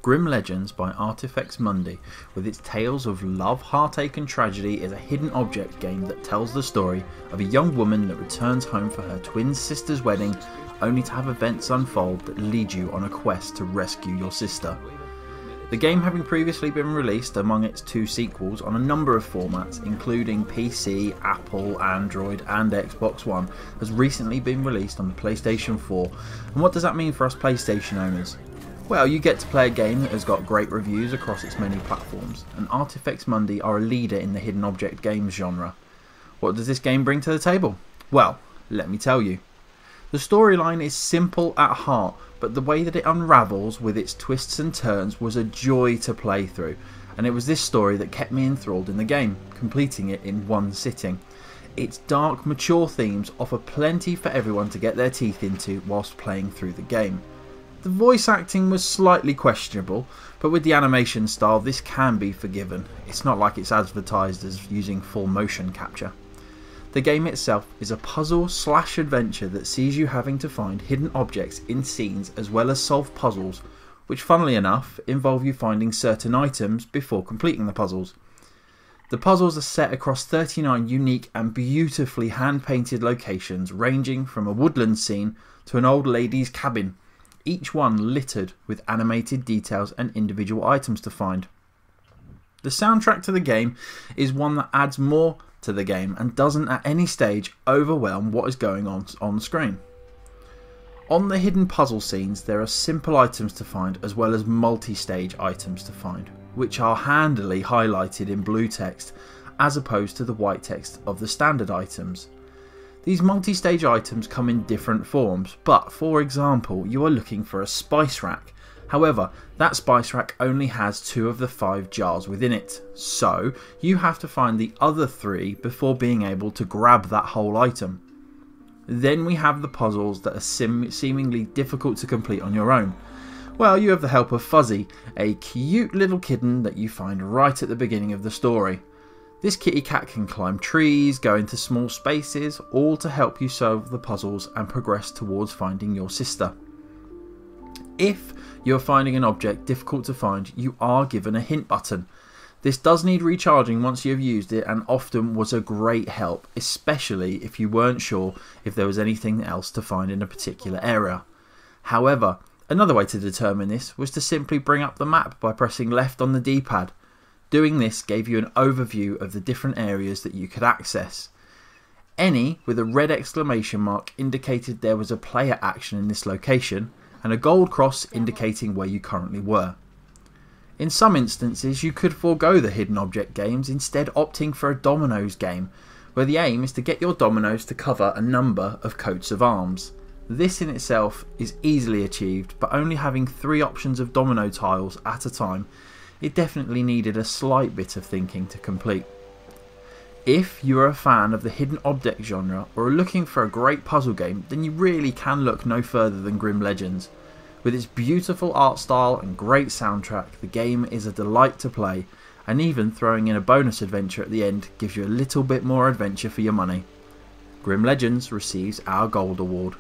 Grim Legends by Artifex Mundi, with its tales of love, heartache and tragedy, is a hidden object game that tells the story of a young woman that returns home for her twin sister's wedding, only to have events unfold that lead you on a quest to rescue your sister. The game, having previously been released among its 2 sequels on a number of formats including PC, Apple, Android and Xbox One, has recently been released on the PlayStation 4. And what does that mean for us PlayStation owners? Well, you get to play a game that has got great reviews across its many platforms, and Artifex Mundi are a leader in the hidden object games genre. What does this game bring to the table? Well, let me tell you. The storyline is simple at heart, but the way that it unravels with its twists and turns was a joy to play through, and it was this story that kept me enthralled in the game, completing it in one sitting. Its dark, mature themes offer plenty for everyone to get their teeth into whilst playing through the game. The voice acting was slightly questionable, but with the animation style this can be forgiven. It's not like it's advertised as using full motion capture. The game itself is a puzzle/adventure that sees you having to find hidden objects in scenes as well as solve puzzles, which funnily enough involve you finding certain items before completing the puzzles. The puzzles are set across 39 unique and beautifully hand-painted locations, ranging from a woodland scene to an old lady's cabin, each one littered with animated details and individual items to find. The soundtrack to the game is one that adds more to the game and doesn't at any stage overwhelm what is going on screen. On the hidden puzzle scenes there are simple items to find as well as multi-stage items to find, which are handily highlighted in blue text as opposed to the white text of the standard items. These multi-stage items come in different forms, but for example you are looking for a spice rack. However, that spice rack only has 2 of the 5 jars within it, so you have to find the other 3 before being able to grab that whole item. Then we have the puzzles that are seemingly difficult to complete on your own. Well, you have the help of Fuzzy, a cute little kitten that you find right at the beginning of the story. This kitty cat can climb trees, go into small spaces, all to help you solve the puzzles and progress towards finding your sister. If you're finding an object difficult to find, you are given a hint button. This does need recharging once you have used it and often was a great help, especially if you weren't sure if there was anything else to find in a particular area. However, another way to determine this was to simply bring up the map by pressing left on the D-pad. Doing this gave you an overview of the different areas that you could access. Any with a red exclamation mark indicated there was a player action in this location, and a gold cross indicating where you currently were. In some instances you could forego the hidden object games, instead opting for a dominoes game, where the aim is to get your dominoes to cover a number of coats of arms. This in itself is easily achieved, but only having 3 options of domino tiles at a time, it definitely needed a slight bit of thinking to complete. If you are a fan of the hidden object genre or are looking for a great puzzle game, then you really can look no further than Grim Legends. With its beautiful art style and great soundtrack, the game is a delight to play, and even throwing in a bonus adventure at the end gives you a little bit more adventure for your money. Grim Legends receives our Gold Award.